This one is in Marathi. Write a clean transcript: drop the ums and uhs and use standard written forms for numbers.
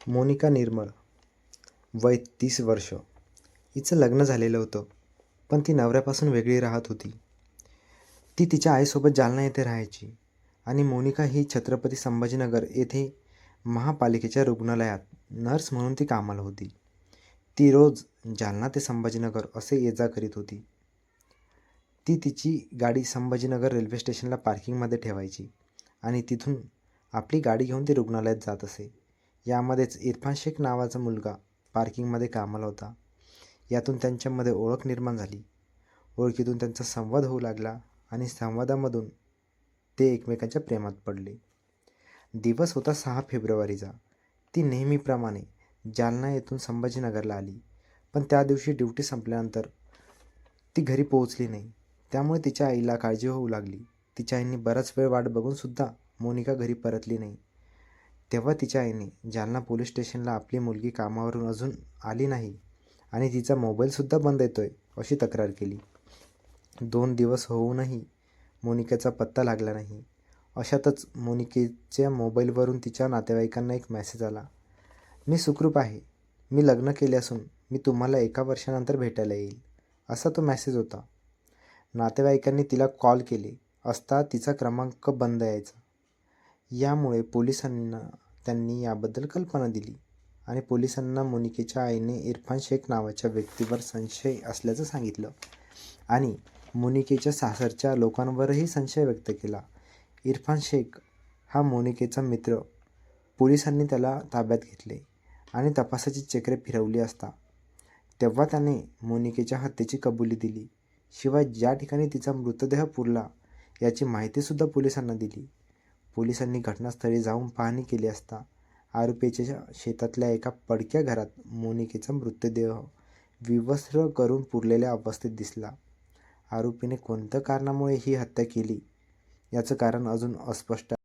मोनिका निर्मळ, वय 30 वर्ष. हिचं लग्न झालेलं होतं, पण ती नवऱ्यापासून वेगळी राहत होती. ती तिच्या आईसोबत जालना येथे राहायची आणि मोनिका ही छत्रपती संभाजीनगर येथे महापालिकेच्या रुग्णालयात नर्स म्हणून ती कामाला होती. ती रोज जालना ते संभाजीनगर असे ये जा करीत होती. ती तिची गाडी संभाजीनगर रेल्वे स्टेशनला पार्किंगमध्ये ठेवायची आणि तिथून आपली गाडी घेऊन ती रुग्णालयात जात असे. यामध्येच इरफान शेख नावाचा मुलगा पार्किंगमध्ये कामाला होता. यातून त्यांच्यामध्ये ओळख निर्माण झाली. ओळखीतून त्यांचा संवाद होऊ लागला आणि संवादामधून ते एकमेकांच्या प्रेमात पडले. दिवस होता 6 फेब्रुवारीचा. ती नेहमीप्रमाणे जालना येथून संभाजीनगरला आली, पण त्या दिवशी ड्युटी संपल्यानंतर ती घरी पोहोचली नाही. त्यामुळे तिच्या आईला काळजी होऊ लागली. तिच्या आईने बराच वेळ वाट बघूनसुद्धा मोनिका घरी परतली नाही. तेव्हा तिच्या आईने जालना पोलीस स्टेशनला आपली मुलगी कामावरून अजून आली नाही आणि तिचा मोबाईलसुद्धा बंद येतोय अशी तक्रार केली. 2 दिवस होऊनही मोनिकेचा पत्ता लागला नाही. अशातच मोनिकेच्या मोबाईलवरून तिच्या नातेवाईकांना एक मेसेज आला. मी सुखरूप आहे. मी लग्न केले असून मी तुम्हाला 1 वर्षानंतर भेटायला येईल, असा तो मेसेज होता. नातेवाईकांनी तिला कॉल केले असता तिचा क्रमांक बंद यायचा. यामुळे पोलिसांना त्यांनी याबद्दल कल्पना दिली आणि पोलिसांना मोनिकेच्या आईने इरफान शेख नावाच्या व्यक्तीवर संशय असल्याचं सांगितलं आणि मोनिकेच्या सासरच्या लोकांवरही संशय व्यक्त केला. इरफान शेख हा मोनिकेचा मित्र. पोलिसांनी त्याला ताब्यात घेतले आणि तपासाची चक्रे फिरवली असता तेव्हा त्याने मोनिकेच्या हत्येची कबुली दिली. शिवाय ज्या ठिकाणी तिचा मृतदेह पुरला याची माहितीसुद्धा पोलिसांना दिली. पोलिसांनी घटनास्थळी जाऊन पाहणी केली असता आरोपीच्या शेतातल्या एका पडक्या घरात मोनिकेचा मृतदेह विवस्त्र करून पुरलेल्या अवस्थेत दिसला. आरोपीने कोणत्या कारणामुळे ही हत्या केली याचं कारण अजून अस्पष्ट आहे.